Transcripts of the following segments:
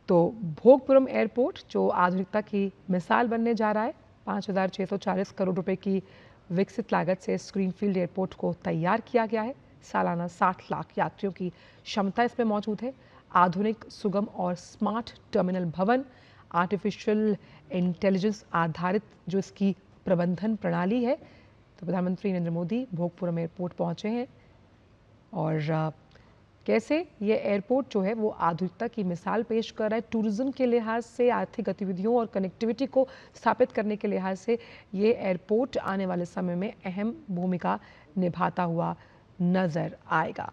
तो भोगपुरम एयरपोर्ट जो आधुनिकता की मिसाल बनने जा रहा है, 5,640 करोड़ रुपए की विकसित लागत से इस ग्रीनफील्ड एयरपोर्ट को तैयार किया गया है। सालाना 60 लाख यात्रियों की क्षमता इसमें मौजूद है। आधुनिक, सुगम और स्मार्ट टर्मिनल भवन, आर्टिफिशियल इंटेलिजेंस आधारित जो इसकी प्रबंधन प्रणाली है। तो प्रधानमंत्री नरेंद्र मोदी भोगपुरम एयरपोर्ट पहुंचे हैं और कैसे ये एयरपोर्ट जो है वो आधुनिकता की मिसाल पेश कर रहा है। टूरिज्म के लिहाज से, आर्थिक गतिविधियों और कनेक्टिविटी को स्थापित करने के लिहाज से ये एयरपोर्ट आने वाले समय में अहम भूमिका निभाता हुआ नजर आएगा।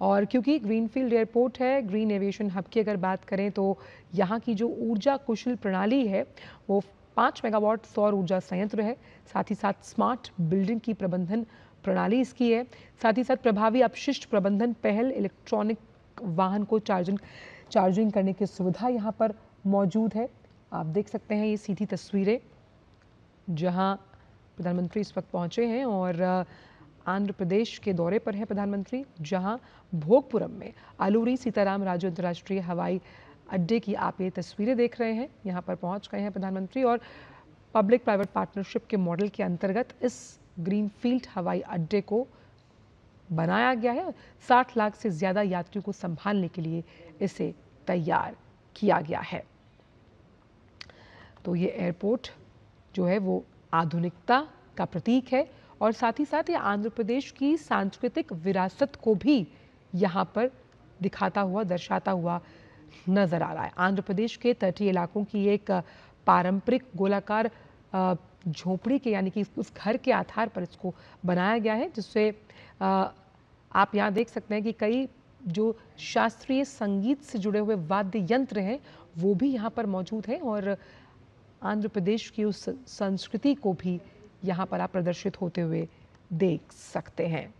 और क्योंकि ग्रीनफील्ड एयरपोर्ट है, ग्रीन एविएशन हब की अगर बात करें तो यहाँ की जो ऊर्जा कुशल प्रणाली है वो 5 मेगावाट सौर ऊर्जा संयंत्र है। साथ ही साथ स्मार्ट बिल्डिंग की प्रबंधन प्रणाली इसकी है। साथ ही साथ प्रभावी अपशिष्ट प्रबंधन पहल, इलेक्ट्रॉनिक वाहन को चार्जिंग करने की सुविधा यहाँ पर मौजूद है। आप देख सकते हैं ये सीधी तस्वीरें जहाँ प्रधानमंत्री इस वक्त पहुँचे हैं और आंध्र प्रदेश के दौरे पर हैं प्रधानमंत्री, जहां भोगपुरम में अलूरी सीताराम राजू अंतर्राष्ट्रीय हवाई अड्डे की आप ये तस्वीरें देख रहे हैं। यहां पर पहुंच गए हैं प्रधानमंत्री और पब्लिक प्राइवेट पार्टनरशिप के मॉडल के अंतर्गत इस ग्रीनफील्ड हवाई अड्डे को बनाया गया है। 60 लाख से ज्यादा यात्रियों को संभालने के लिए इसे तैयार किया गया है। तो ये एयरपोर्ट जो है वो आधुनिकता का प्रतीक है और साथ ही साथ ये आंध्र प्रदेश की सांस्कृतिक विरासत को भी यहाँ पर दिखाता हुआ, दर्शाता हुआ नजर आ रहा है। आंध्र प्रदेश के तटीय इलाकों की एक पारंपरिक गोलाकार झोपड़ी के यानी कि उस घर के आधार पर इसको बनाया गया है, जिससे आप यहाँ देख सकते हैं कि कई जो शास्त्रीय संगीत से जुड़े हुए वाद्य यंत्र हैं वो भी यहाँ पर मौजूद हैं और आंध्र प्रदेश की उस संस्कृति को भी यहाँ पर आप प्रदर्शित होते हुए देख सकते हैं।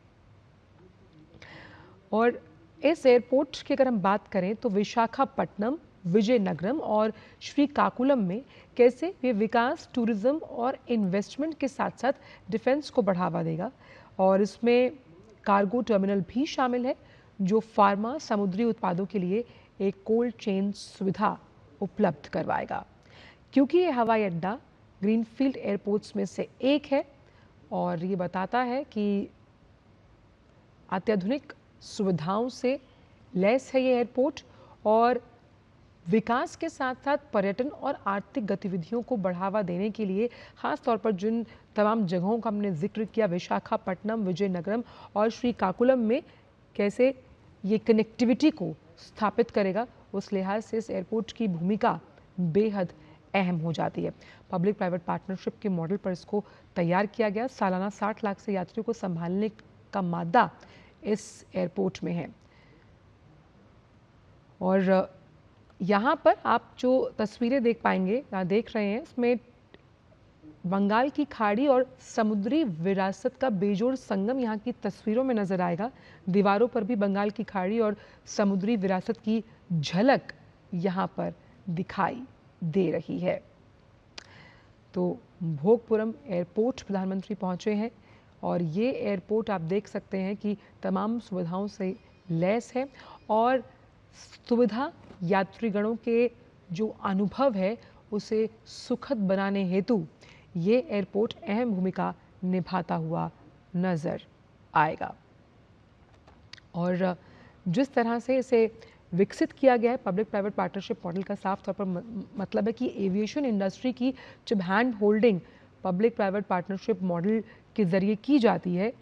और इस एयरपोर्ट की अगर हम बात करें तो विशाखापट्टनम, विजयनगरम और श्रीकाकुलम में कैसे ये विकास, टूरिज्म और इन्वेस्टमेंट के साथ साथ डिफेंस को बढ़ावा देगा। और इसमें कार्गो टर्मिनल भी शामिल है जो फार्मा, समुद्री उत्पादों के लिए एक कोल्ड चेन सुविधा उपलब्ध करवाएगा। क्योंकि ये हवाई अड्डा ग्रीनफील्ड एयरपोर्ट्स में से एक है और ये बताता है कि अत्याधुनिक सुविधाओं से लैस है ये एयरपोर्ट और विकास के साथ साथ पर्यटन और आर्थिक गतिविधियों को बढ़ावा देने के लिए खास तौर पर जिन तमाम जगहों का हमने जिक्र किया, विशाखापट्टनम, विजयनगरम और श्रीकाकुलम में कैसे ये कनेक्टिविटी को स्थापित करेगा, उस लिहाज से इस एयरपोर्ट की भूमिका बेहद अहम हो जाती है। पब्लिक प्राइवेट पार्टनरशिप के मॉडल पर इसको तैयार किया गया। सालाना 60 लाख से यात्रियों को संभालने का मादा इस एयरपोर्ट में है। और यहाँ पर आप जो तस्वीरें देख पाएंगे, यहाँ देख रहे हैं, इसमें बंगाल की खाड़ी और समुद्री विरासत का बेजोड़ संगम यहाँ की तस्वीरों में नजर आएगा। दीवारों पर भी बंगाल की खाड़ी और समुद्री विरासत की झलक यहाँ पर दिखाई दे रही है। तो भोगपुरम एयरपोर्ट प्रधानमंत्री पहुंचे हैं और ये एयरपोर्ट आप देख सकते हैं कि तमाम सुविधाओं से लैस है और सुविधा यात्रीगणों के जो अनुभव है उसे सुखद बनाने हेतु ये एयरपोर्ट अहम भूमिका निभाता हुआ नजर आएगा। और जिस तरह से इसे विकसित किया गया है, पब्लिक प्राइवेट पार्टनरशिप मॉडल का साफ तौर पर मतलब है कि एविएशन इंडस्ट्री की जब hand holding public private partnership model के जरिए की जाती है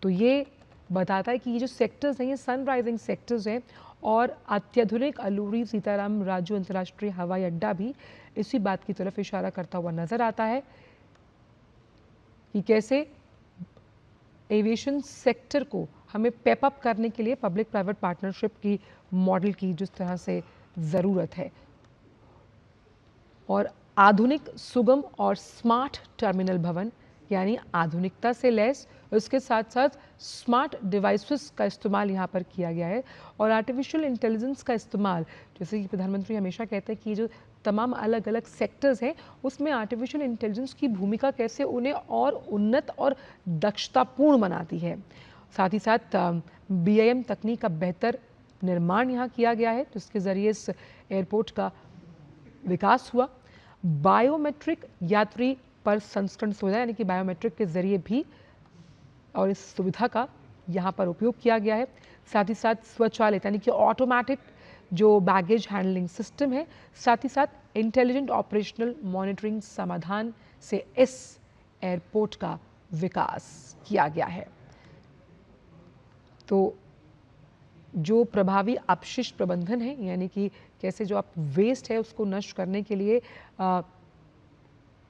तो ये बताता है कि ये जो सेक्टर्स हैं ये सनराइजिंग सेक्टर्स हैं और अत्याधुनिक अलूरी सीताराम राजू अंतर्राष्ट्रीय हवाई अड्डा भी इसी बात की तरफ इशारा करता हुआ नजर आता है कि कैसे एविएशन सेक्टर को हमें पेप अप करने के लिए पब्लिक प्राइवेट पार्टनरशिप की मॉडल की जिस तरह से ज़रूरत है। और आधुनिक, सुगम और स्मार्ट टर्मिनल भवन यानी आधुनिकता से लैस, उसके साथ साथ स्मार्ट डिवाइसेस का इस्तेमाल यहाँ पर किया गया है और आर्टिफिशियल इंटेलिजेंस का इस्तेमाल, जैसे कि प्रधानमंत्री हमेशा कहते हैं कि जो तमाम अलग अलग सेक्टर्स हैं उसमें आर्टिफिशियल इंटेलिजेंस की भूमिका कैसे उन्हें और उन्नत और दक्षतापूर्ण बनाती है। साथ ही साथ BIM तकनीक का बेहतर निर्माण यहाँ किया गया है, जिसके ज़रिए इस एयरपोर्ट का विकास हुआ। बायोमेट्रिक यात्री पर संस्करण सुविधा, यानी कि बायोमेट्रिक के ज़रिए भी और इस सुविधा का यहाँ पर उपयोग किया गया है। साथ ही साथ स्वचालित यानी कि ऑटोमेटिक जो बैगेज हैंडलिंग सिस्टम है, साथ ही साथ इंटेलिजेंट ऑपरेशनल मॉनिटरिंग समाधान से इस एयरपोर्ट का विकास किया गया है। तो जो प्रभावी अपशिष्ट प्रबंधन है, यानी कि कैसे जो आप वेस्ट है उसको नष्ट करने के लिए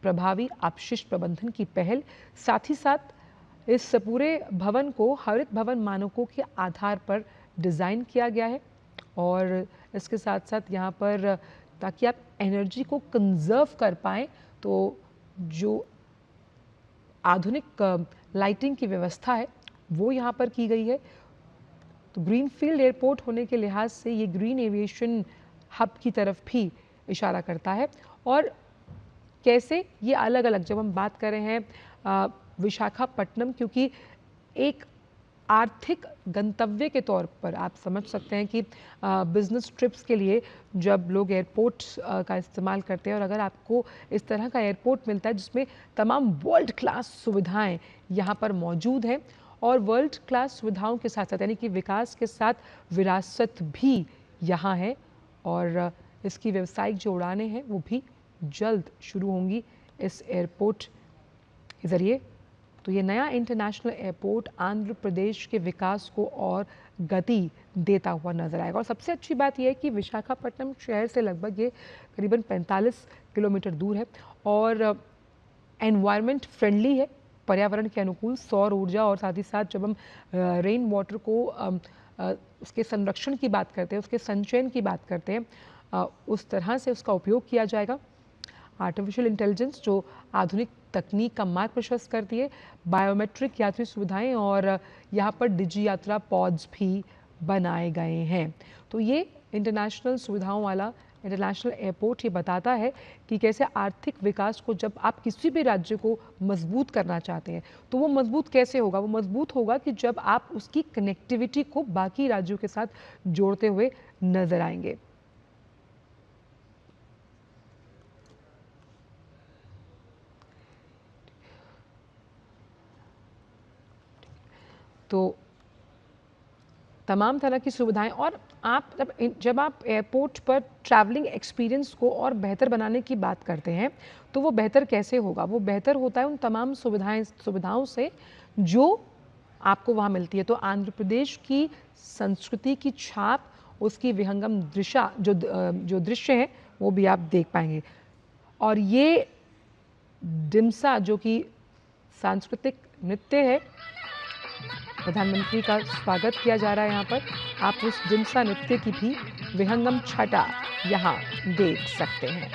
प्रभावी अपशिष्ट प्रबंधन की पहल, साथ ही साथ इस पूरे भवन को हरित भवन मानकों के आधार पर डिज़ाइन किया गया है। और इसके साथ साथ यहाँ पर ताकि आप एनर्जी को कंजर्व कर पाएँ, तो जो आधुनिक लाइटिंग की व्यवस्था है वो यहाँ पर की गई है। तो ग्रीनफील्ड एयरपोर्ट होने के लिहाज से ये ग्रीन एविएशन हब की तरफ भी इशारा करता है। और कैसे ये अलग अलग, जब हम बात कर रहे हैं विशाखापट्टनम, क्योंकि एक आर्थिक गंतव्य के तौर पर आप समझ सकते हैं कि बिजनेस ट्रिप्स के लिए जब लोग एयरपोर्ट का इस्तेमाल करते हैं, और अगर आपको इस तरह का एयरपोर्ट मिलता है जिसमें तमाम वर्ल्ड क्लास सुविधाएं यहाँ पर मौजूद हैं, और वर्ल्ड क्लास सुविधाओं के साथ साथ यानी कि विकास के साथ विरासत भी यहाँ है, और इसकी व्यावसायिक जो उड़ानें हैं वो भी जल्द शुरू होंगी इस एयरपोर्ट के ज़रिए। तो ये नया इंटरनेशनल एयरपोर्ट आंध्र प्रदेश के विकास को और गति देता हुआ नजर आएगा। और सबसे अच्छी बात यह है कि विशाखापट्टनम शहर से लगभग ये करीबन 45 किलोमीटर दूर है, और एनवायरनमेंट फ्रेंडली है, पर्यावरण के अनुकूल सौर ऊर्जा, और साथ ही साथ जब हम रेन वाटर को उसके संरक्षण की बात करते हैं, उसके संचयन की बात करते हैं, उस तरह से उसका उपयोग किया जाएगा। आर्टिफिशियल इंटेलिजेंस जो आधुनिक तकनीक का मार्ग प्रशस्त करती है, बायोमेट्रिक यात्री सुविधाएं, और यहाँ पर डिजी यात्रा पॉड्स भी बनाए गए हैं। तो ये इंटरनेशनल सुविधाओं वाला इंटरनेशनल एयरपोर्ट ये बताता है कि कैसे आर्थिक विकास को, जब आप किसी भी राज्य को मजबूत करना चाहते हैं, तो वो मजबूत कैसे होगा? वो मजबूत होगा कि जब आप उसकी कनेक्टिविटी को बाकी राज्यों के साथ जोड़ते हुए नजर आएंगे। तो तमाम तरह की सुविधाएं, और आप जब आप एयरपोर्ट पर ट्रैवलिंग एक्सपीरियंस को और बेहतर बनाने की बात करते हैं, तो वो बेहतर कैसे होगा? वो बेहतर होता है उन तमाम सुविधाओं से जो आपको वहाँ मिलती है। तो आंध्र प्रदेश की संस्कृति की छाप, उसकी विहंगम जो दृश्य है वो भी आप देख पाएंगे। और ये डिम्सा जो कि सांस्कृतिक नृत्य है, प्रधानमंत्री का स्वागत किया जा रहा है यहाँ पर। आप उस डिम्सा नृत्य की भी विहंगम छटा यहाँ देख सकते हैं।